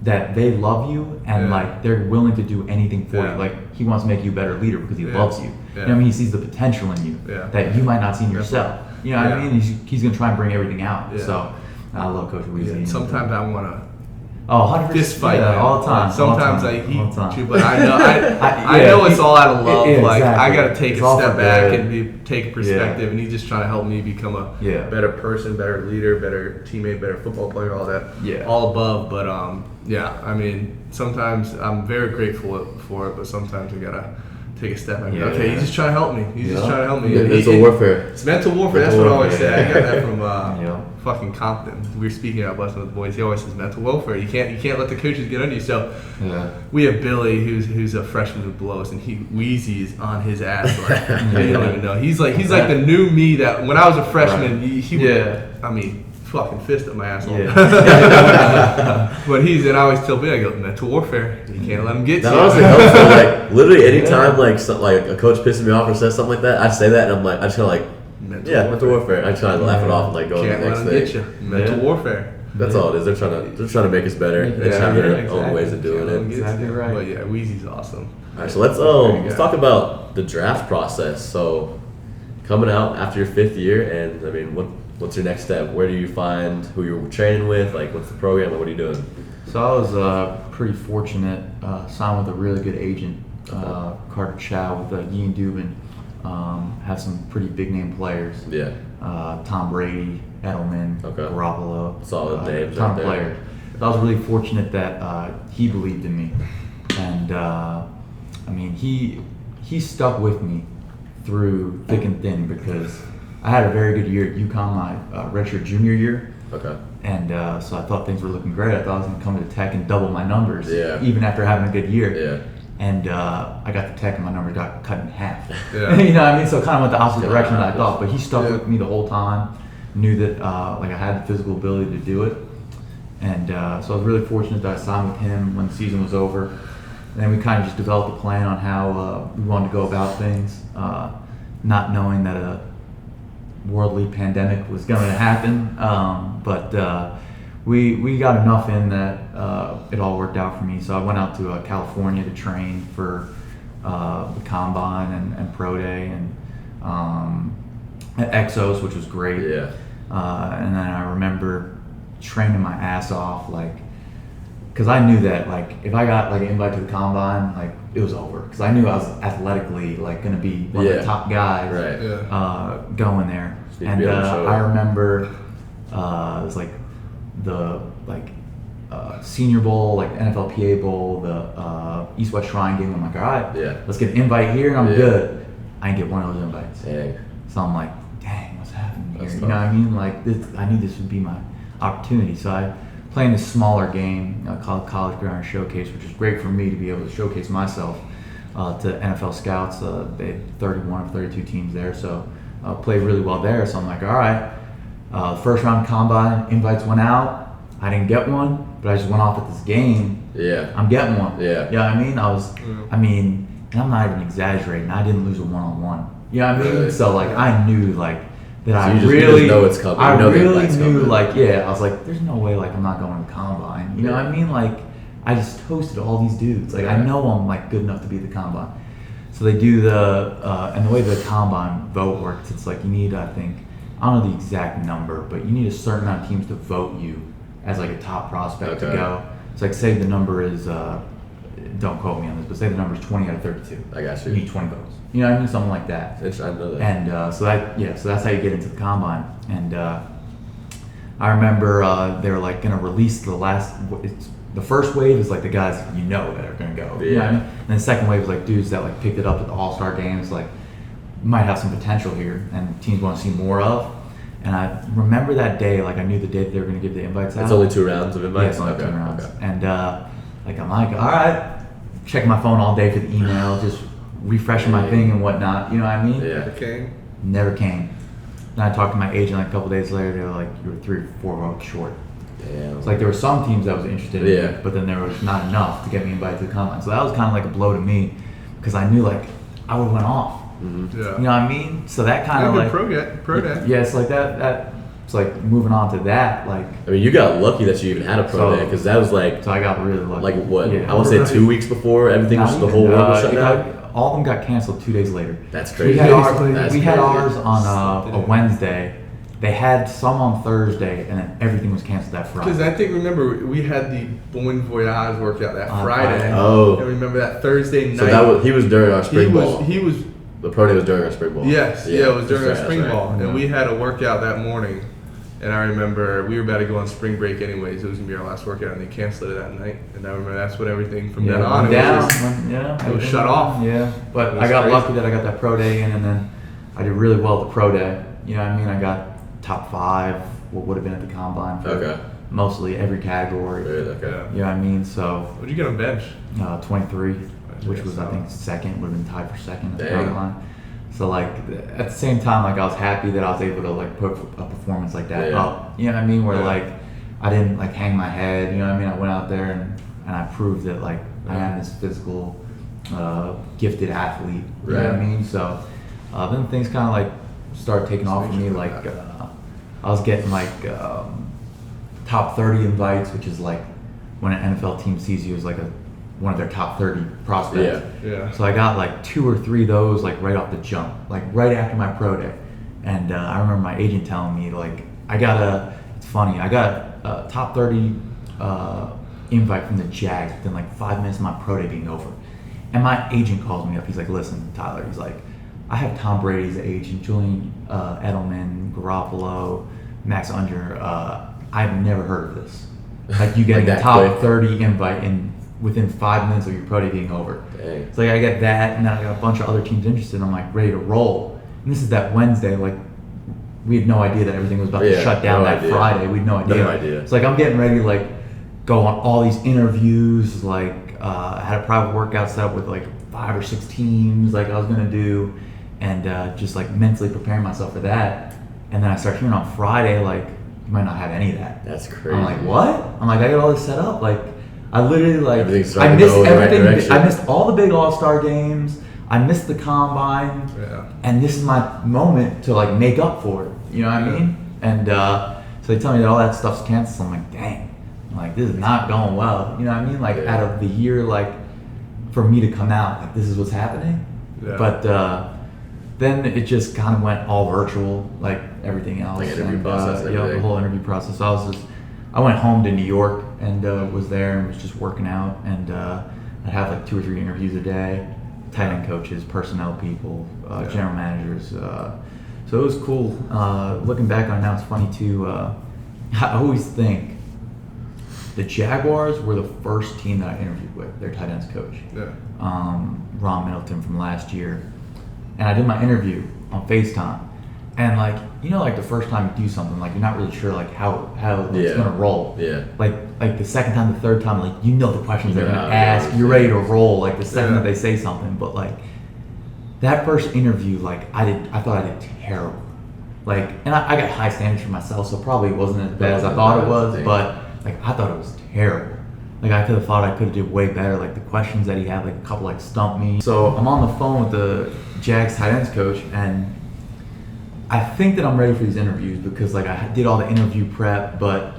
that they love you, and Yeah. like they're willing to do anything for Yeah. you. Like he wants to make you a better leader because he Yeah. loves you. Yeah. You know what I mean? He sees the potential in you Yeah. that you might not see in yourself. You know what Yeah. I mean? He's gonna try and bring everything out. Yeah. So I love Coach Weezy. Yeah, sometimes I want to Oh, 100%. fist fight yeah, him. all the time. Sometimes all the time, all the time. I heat you, but I know I yeah, know it's all out of love. yeah, Like I exactly. got to take It's a all step for back good. and take perspective, and he's just trying to help me become a Yeah. better person, better leader, better teammate, better football player, all that. Yeah. All above, but yeah. I mean, sometimes I'm very grateful for it, but sometimes we gotta take a step back. Yeah. Okay, he's just trying to help me. He's just trying to help me. Yeah, And mental he- warfare. It's mental warfare. That's Mental what I always warfare. say. I got that from Yeah. fucking Compton. We were speaking about Blessing with the Boys. He always says mental welfare. You can't let the coaches get under you. So Yeah. we have Billy, who's a freshman who blows, and he wheezy's on his ass like you don't even know. He's like the new me that when I was a freshman, he Yeah. I mean, fucking fist up my ass all Yeah. But and I always tell Billy, I go, mental warfare. You can't let him get to That you. honestly helps. Though. Like literally, anytime like a coach pisses me off or says something like that, I say that and I'm like, I just kind of like, mental warfare. I try to laugh it off and like go to Can't the let next him thing. get you. Mental warfare. That's all it is. They're trying to make us better. They just have their own ways of doing Can't let him it. get Exactly you. right. But yeah, Wheezy's awesome. All right, so let's talk about the draft process. So coming out after your 5th year, and I mean, what's your next step? Where do you find who you're training with? Like, what's the program? Like, what are you doing? So I was pretty fortunate, signed with a really good agent, Carter Chow with Ian Dubin. Have some pretty big name players. Yeah. Tom Brady, Edelman, Garoppolo. Solid names ton right of there. players. So I was really fortunate that he believed in me, and I mean he stuck with me through thick and thin because I had a very good year at UConn my redshirt junior year. Okay. And so I thought things were looking great. I thought I was going to come to Tech and double my numbers, Yeah. even after having a good year. Yeah. And I got to Tech and my numbers got cut in half. Yeah. You know what I mean? So it kind of went the opposite Kinda direction than I happens. thought. But he stuck Yeah. with me the whole time. Knew that like I had the physical ability to do it. And so I was really fortunate that I signed with him when the season was over. And then we kind of just developed a plan on how we wanted to go about things, not knowing that a worldly pandemic was going to happen. But we got enough in that it all worked out for me. So I went out to California to train for the Combine and Pro Day and at Exos, which was great. Yeah. And then I remember training my ass off, like, because I knew that, like, if I got like an invite to the Combine, like, it was over. Because I knew I was athletically like going to be one of the top guys Right. Yeah. going there. So you'd And be able to show I it. remember it was like the Senior Bowl, like the NFLPA Bowl, the East-West Shrine game. I'm like, all right, Yeah. let's get an invite here, and I'm Yeah. good. I didn't get one of those invites. Dang. So I'm like, dang, what's happening here? That's You know what I mean? Like, this, I knew this would be my opportunity. So I play in this smaller game called College Ground Showcase, which is great for me to be able to showcase myself to NFL scouts. They had 31 of 32 teams there, so played really well there. So I'm like, all right. First round Combine, invites went out. I didn't get one, but I just went off at this game. Yeah. I'm getting one. Yeah. You know what I mean? And I'm not even exaggerating. I didn't lose a one-on-one. You know what I mean? Really? So like I knew like that. So I you just really know it's coming. You I know the really invite's knew coming. like I was like, there's no way like I'm not going to the Combine. You know what I mean? Like I just toasted all these dudes. Like I know I'm like good enough to be the Combine. So they do and the way the Combine vote works, it's like you need, I think, I don't know the exact number, but you need a certain amount of teams to vote you as like a top prospect to Okay. go. It's like say the number is, don't quote me on this, but say the number is 20 out of 32. I got You you. need 20 votes. You know what I mean? Something like that. I know that. And so that's how you get into the Combine. And I remember they were like going to release the first wave is like the guys that are going to go. You know what I Yeah. mean? And the second wave is like dudes that like picked it up at the All-Star games, like might have some potential here and teams want to see more of. And I remember that day, like I knew the day that they were going to give the invites out. It's only 2 rounds of Yeah, invites? it's only 2 rounds. Okay. And like I'm like, all right, checking my phone all day for the email, just refreshing my thing and whatnot. You know what I mean? Yeah. Okay. Never came. Then I talked to my agent like a couple days later. They were like, you were 3 or 4 votes short. Damn. It's like there were some teams that was interested in Yeah. me, but then there was not enough to get me invited to the Combine. So that was kind of like a blow to me because I knew like I would have went off. Yeah. You know what I mean? So that kind of Good like pro day. yeah, it's like that. It's like moving on to that. Like I mean, you got lucky that you even had a pro So- day because that was like so I got really lucky. what? Yeah. I want to say 2 weeks before everything was Not the even, whole world was shut it down. got- all of them got canceled 2 days later. That's We crazy. had ours, That's we had crazy. ours on a Wednesday. They had some on Thursday, and then everything was canceled that Because Friday. I think, remember, we had the Bon Voyage workout that On Friday. Friday. Oh. And remember that Thursday night. So he was during our spring ball. He was, The pro day was during our spring ball. yes, yeah, it was during that's our right, spring that's right. ball. And we had a workout that morning. And I remember we were about to go on spring break anyways. It was going to be our last workout, and they canceled it that night. And I remember that's what everything from then on, it was shut off. Yeah, but I got crazy. lucky that I got that pro day in, and then I did really well at the pro day. You know what I mean? I got top 5, what would have been at the combine for mostly every category. Really? Okay. You know what I mean? So What'd you get on bench? 23, which was I so. think second, would have been tied for second at the Dang. combine. So like at the same time, like I was happy that I was able to like put a performance like that up. You know what I mean? Where like I didn't like hang my head. You know what I mean? I went out there and I proved that like I am this physical, gifted athlete. You know what I mean? So then things kind of like started taking off for me. Like I was getting like top 30 invites, which is like when an NFL team sees you as like one of their top 30 prospects. Yeah. So I got like 2 or 3 of those like right off the jump, like right after my pro day. And I remember my agent telling me like it's funny, I got a top 30 invite from the Jags within like 5 minutes of my pro day being over. And my agent calls me up. He's like, listen, Tyler, he's like, I have Tom Brady's agent, Julian Edelman, Garoppolo, Max Unger. I've never heard of this. Like you getting Like a top quick? 30 invite within 5 minutes of your pro day being over. Dang. So like I get that, and then I got a bunch of other teams interested. And I'm like ready to roll. And this is that Wednesday. Like we had no idea that everything was about to shut down that Friday. We had no idea. No idea. So like I'm getting ready to like go on all these interviews. Like I had a private workout set up with like 5 or 6 teams. Like I was gonna do, and just like mentally preparing myself for that. And then I start hearing on Friday like you might not have any of that. That's crazy. I'm like, what? I'm like, I got all this set up. Like, I literally like, Everything's I starting to missed go in the right everything. direction. I missed all the big All-Star games. I missed the combine. Yeah. And this is my moment to like make up for it. You know what I mean? And so they tell me that all that stuff's canceled. I'm like, dang. I'm like, this is not going well. You know what I mean? Like out of the year, like for me to come out, like this is what's happening. Yeah. But then it just kind of went all virtual, like everything else. Like interview process and yeah, the everything. whole interview process. I went home to New York and was there and was just working out. And I'd have like 2 or 3 interviews a day, tight end coaches, personnel people, general managers. So it was cool. Looking back on it now, it's funny too. I always think the Jaguars were the first team that I interviewed with, their tight ends coach, Ron Middleton from last year. And I did my interview on FaceTime. And like, you know, like the first time you do something, like you're not really sure like how it's gonna roll. Yeah. Like the second time, the third time, like you know the questions they're gonna Yeah, ask, yeah. you're ready to roll. Like the second that they say something, but like that first interview, like I thought I did terrible. Like, and I got high standards for myself, so probably it wasn't as bad as I thought it was. But like I thought it was terrible. Like I could have thought I could have did way better. Like the questions that he had, like a couple like stumped me. So I'm on the phone with the Jags tight ends coach, and I think that I'm ready for these interviews because like I did all the interview prep, but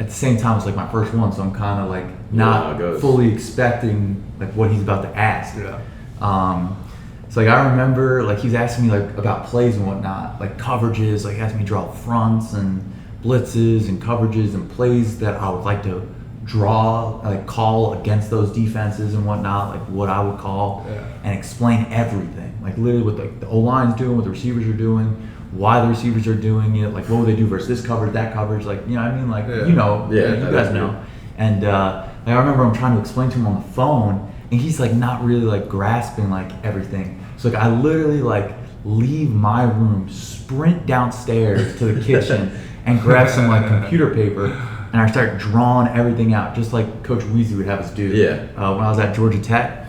at the same time it's like my first one, so I'm kind of like not fully expecting like what he's about to ask. Yeah. So like I remember like he was asking me like about plays and whatnot, like coverages, like he asked me to draw fronts and blitzes and coverages and plays that I would like to draw, like call against those defenses and whatnot, like what I would call, and explain everything, like literally what like the O-line's doing, what the receivers are doing, why the receivers are doing it, like what would they do versus this coverage, that coverage, like, you know what I mean, like, you know, you guys know. And like I remember I'm trying to explain to him on the phone, and he's like not really like grasping like everything. So like I literally like leave my room, sprint downstairs to the kitchen and grab some like computer paper, and I start drawing everything out just like Coach Weezy would have us do. When I was at Georgia Tech,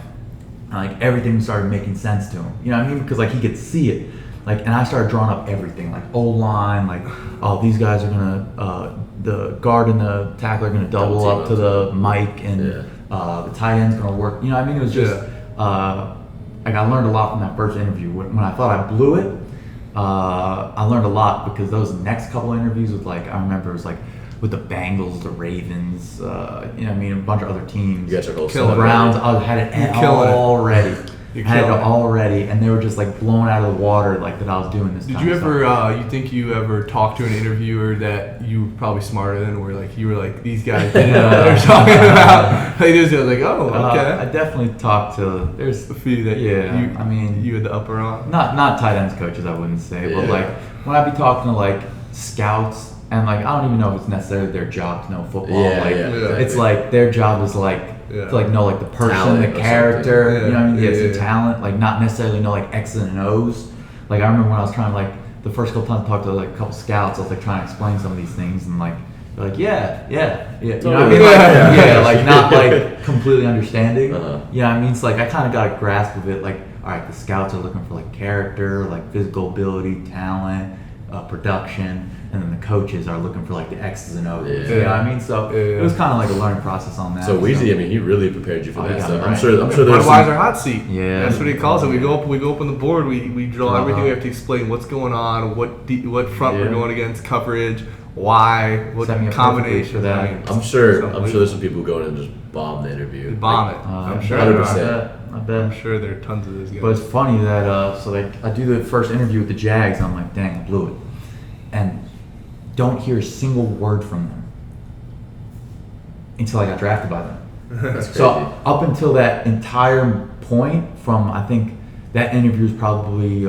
like everything started making sense to him. You know what I mean? Because like he could see it. Like, and I started drawing up everything, like O-line, like, oh, these guys are gonna, the guard and the tackle are gonna double up to the mic, and the tight end's gonna work. You know what I mean? It was just, like I learned a lot from that first interview. When I thought I blew it, I learned a lot because those next couple interviews with like, I remember it was like with the Bengals, the Ravens, you know what I mean, a bunch of other teams. You got your whole the Browns, I had it already. And they were just like blown out of the water, like that I was doing this. Did you ever? You think you ever talked to an interviewer that you were probably smarter than, where like you were like, these guys didn't know what they're talking about? Like this, I was like, oh, okay. I definitely talked to. There's a few that you had the upper on. Not tight ends coaches, I wouldn't say, but like when I'd be talking to like scouts and like I don't even know if it's necessarily their job to know football. Exactly. It's like their job is like to like know like the person, Talent the or character. something. You know what I mean? Yeah, Some talent, like not necessarily know like X's and O's. Like I remember when I was trying to like the first couple times I talked to like a couple scouts, I was like trying to explain some of these things and like they're like yeah. You know what I mean? Like not like completely understanding. You know what I mean? It's like I kind of got a grasp of it. Like all right, the scouts are looking for like character, like physical ability, talent, production, and then the coaches are looking for like the X's and O's. You know what I mean? So it was kind of like a learning process on that. So Weezy, I mean, he really prepared you for that. So I'm right. sure there's Budweiser hot seat. Yeah. That's what he calls it. We go up on the board. We draw everything. We have to explain what's going on, what front we're going against, coverage, why, what combination for that. I mean, I'm sure there's some people going and just bomb the interview. Bomb it. I'm sure. 100%. I bet. I'm sure there are tons of those guys. But it's funny that so like I do the first interview with the Jags and I'm like, dang, I blew it, and don't hear a single word from them until I got drafted by them. That's crazy. So up until that entire point, from I think that interview is probably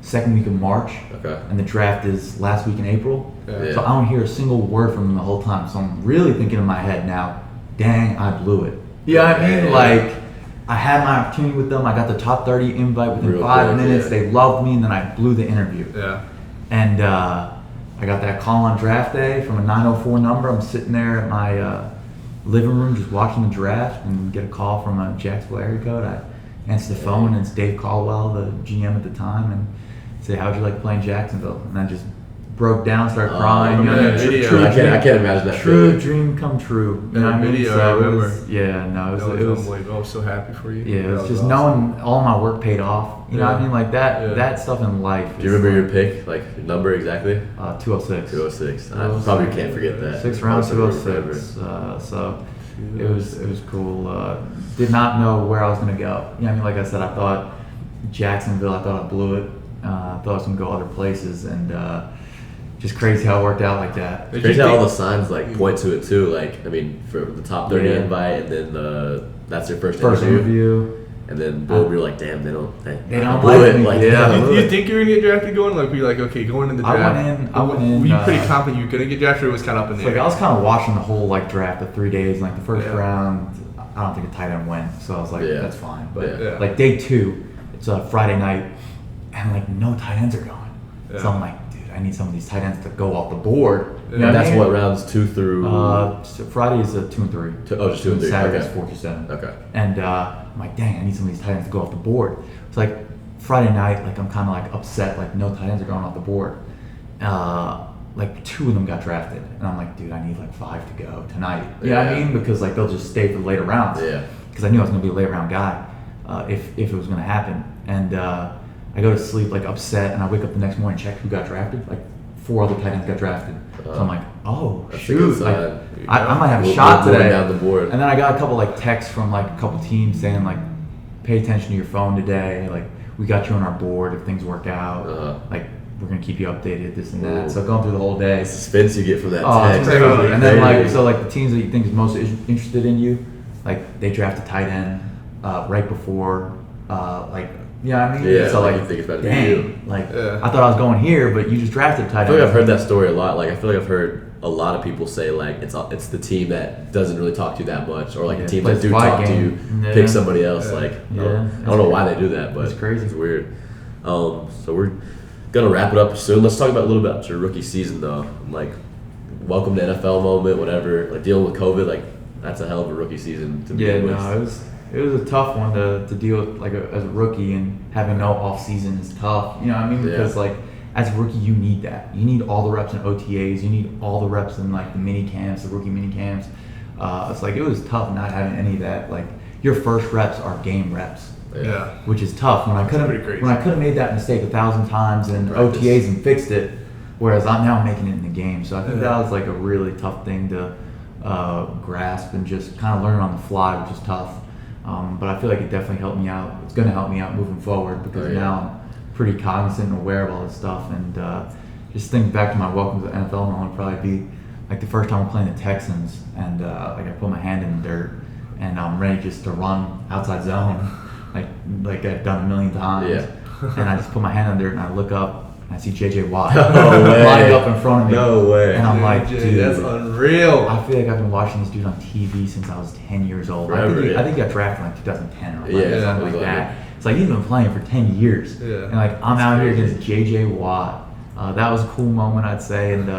second week of March, and the draft is last week in April. Yeah. So I don't hear a single word from them the whole time. So I'm really thinking in my head now, dang, I blew it. You know what I mean? Yeah. Like I had my opportunity with them. I got the top 30 invite within 5 minutes. They loved me, and then I blew the interview. Yeah. And I got that call on draft day from a 904 number. I'm sitting there at my living room just watching the draft and get a call from a Jacksonville area code. I answer the phone, and it's Dave Caldwell, the GM at the time, and say, how'd you like playing Jacksonville? And I just broke down, started crying. You know, I can't imagine that. True dream come true. You know what I mean? Video, So I it remember. was, yeah, no, it was unbelievable. I was so happy for you. yeah, it was just awesome. knowing all my work paid off. You know what I mean? Like that stuff in life. Do you remember your pick, like your number exactly? 206. 206. I probably can't forget that. 6th round, Probably 206. So it was cool. Did not know where I was gonna go. You know what I mean? Like I said, I thought Jacksonville. I thought I blew it. I thought I was gonna go other places, and just crazy how it worked out like that. It's crazy how all the signs like point to it too. Like I mean, for the top 30 invite, and then that's your first interview. And then boom, you're like, damn, they don't like it. me. Like, You think you're gonna get drafted going? Like, were you like, okay, going in the draft? I went in. Were you pretty confident you were gonna get drafted, or it was kind of up in the air? Like I was kind of watching the whole like draft of 3 days. Like the first round, I don't think a tight end went, so I was like, that's fine. But like day 2, it's a Friday night, and like no tight ends are going. So I'm like, dude, I need some of these tight ends to go off the board. You know that's what I mean? what rounds 2 through. So Friday is 2 and 3. Just 2 and 3. Saturday is Okay. 4 to 7. Okay. And I'm like, dang, I need some of these tight ends to go off the board. It's like Friday night, like I'm kind of like upset, like no tight ends are going off the board. Like 2 of them got drafted, and I'm like, dude, I need like 5 to go tonight. You know what I mean? Because like they'll just stay for the later rounds. Yeah. Because I knew I was gonna be a late round guy if it was gonna happen. And I go to sleep like upset, and I wake up the next morning, check who got drafted. Like 4 other tight ends got drafted. So I'm like, oh shoot, like I might have a shot today. Down the board. And then I got a couple like texts from like a couple teams saying like, pay attention to your phone today. Like we got you on our board if things work out. Like we're gonna keep you updated, this and that. So going through the whole day. The suspense you get from that It's text. crazy. And then like like the teams that you think is most interested in you, like they draft a tight end right before like. You know what I mean? Yeah, so like you think it's about to be dang, you. like I thought I was going here, but you just drafted tight end. I feel like I've heard that story a lot. Like I feel like I've heard a lot of people say like it's the team that doesn't really talk to you that much, or like the team that do talk to you pick somebody else. Like I don't know why they do that, but it's crazy. It's weird. So we're gonna wrap it up soon. Let's talk about a little bit about your rookie season though. Like welcome to NFL moment, whatever. Like dealing with COVID, like that's a hell of a rookie season to begin with. It was a tough one to deal with, like as a rookie, and having no off season is tough. You know what I mean? Because like as a rookie, you need that. You need all the reps in OTAs. You need all the reps in like the mini camps, the rookie mini camps. It's like it was tough not having any of that. Like your first reps are game reps. Yeah. Which is tough. When I could have made that mistake 1,000 times in OTAs and fixed it, whereas I'm now making it in the game. So I think that was like a really tough thing to grasp and just kind of learn on the fly, which is tough. But I feel like it definitely helped me out. It's going to help me out moving forward because now I'm pretty cognizant and aware of all this stuff. And just think back to my welcome to the NFL moment would probably be like the first time I'm playing the Texans, and like I put my hand in the dirt and I'm ready just to run outside zone like I've done a million times. And I just put my hand in the dirt and I look up and I see J.J. Watt No way. lined up in front of me. No way. And I'm like, dude, that's unreal. I feel like I've been watching this dude on TV since I was 10 years old. Forever, I yeah. think he got drafted in like 2010 or 11 Yeah, something like it was that. It's like he's been playing for 10 years. Yeah. And like I'm That's out crazy. here against J.J. Watt. That was a cool moment, I'd say. And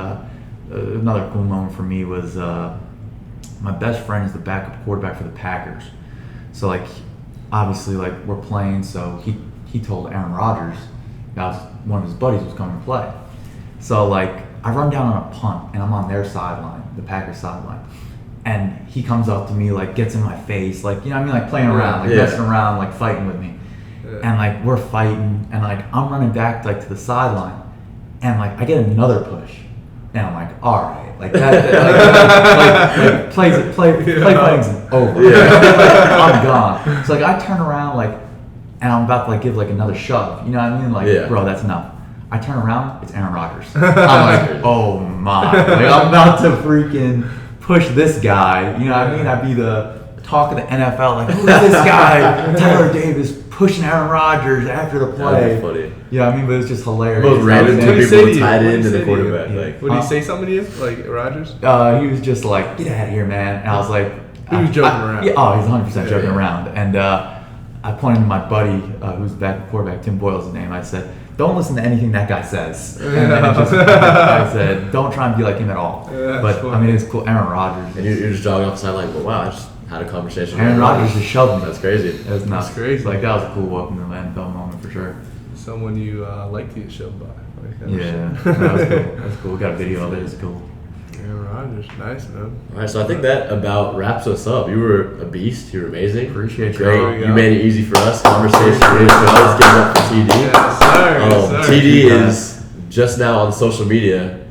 another cool moment for me was my best friend is the backup quarterback for the Packers. So like obviously like we're playing, so he told Aaron Rodgers that one of his buddies was coming to play. So like I run down on a punt and I'm on their sideline, the Packers sideline. And he comes up to me, like gets in my face, like, you know what I mean, like playing around, like Yeah. messing around, like fighting with me. Yeah. And like we're fighting and like I'm running back like to the sideline and like I get another push. And I'm like, all right, like that, play fighting's over. Yeah. I'm gone. So like I turn around like, and I'm about to like give like another shove. You know what I mean? Like, Yeah. bro, that's enough. I turn around, it's Aaron Rodgers. I'm like, oh my, like, I'm about to freaking push this guy. You know what I mean? I'd be the talk of the NFL, like, who's this guy, Tyler Davis, pushing Aaron Rodgers after the play. That's funny. You know what I mean? But it's just hilarious. Both random What two did he people, say to the you? tight What did end he and the say to you? quarterback. Yeah. Like, Would he say something to you, like Rodgers? He was just like, get out of here, man. And I was like, He was joking around. Yeah, oh, he's 100% joking Yeah. around. And I pointed to my buddy, who's back quarterback, Tim Boyle's his name. I said, don't listen to anything that guy says. And then I said, don't try and be like him at all. Yeah, But I mean, it's cool. Aaron Rodgers. and you're just jogging off the sideline, but wow, I just had a conversation. Aaron with Rodgers just shoved me. That's crazy. It was nuts. That's crazy. Like that was a cool welcome to the NFL moment for sure. Someone you like to get shoved by. Like, that was Yeah, shit. that was cool. That's cool. We got a video of it. It's cool. Aaron Rodgers, nice man. All right, so I think that about wraps us up. You were a beast. You were amazing. Appreciate you. Great. There we You go. made it easy for us. Conversation. Let's give it up for TD. Yes, sir. Yes, sir. TD is just now on social media.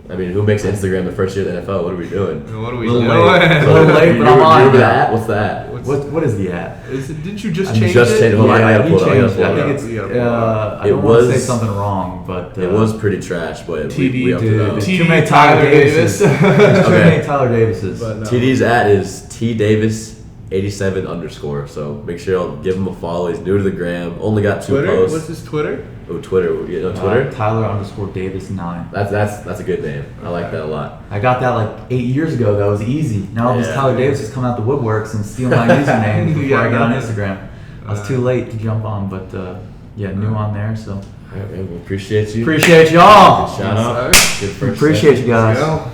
I mean, who makes Instagram the first year of the NFL? What are we doing? What are we Little doing? late. A little late, but I'm you on remember now. that? What's that? What is the at? Didn't you just I change just it? changed it. Hold on, I gotta he pull it up, I changed gotta it. I pull it think up. it's. You gotta pull it up. I It don't want to say was- something wrong, but It was pretty trash, but TD we upped it dude, up. there's TD too many Tyler Tyler Davises. Davis. There's too Okay. many Tyler Davises. But no. TD's at is TDavis87_. So make sure y'all give him a follow. He's new to the gram. Only got 2 Twitter? posts. What's his Twitter? Oh, Twitter. You know Twitter? Tyler_Davis9. That's a good name. I like that a lot. I got that like 8 years ago. That was easy. Now all these Yeah. Tyler Davis is coming out the woodworks and stealing my username before Yeah, I get on I know. Instagram. I was too late to jump on, but yeah, new on there. So All right, man. We appreciate you. appreciate y'all. Shout out. Yes, Good first Appreciate you guys. Let's go.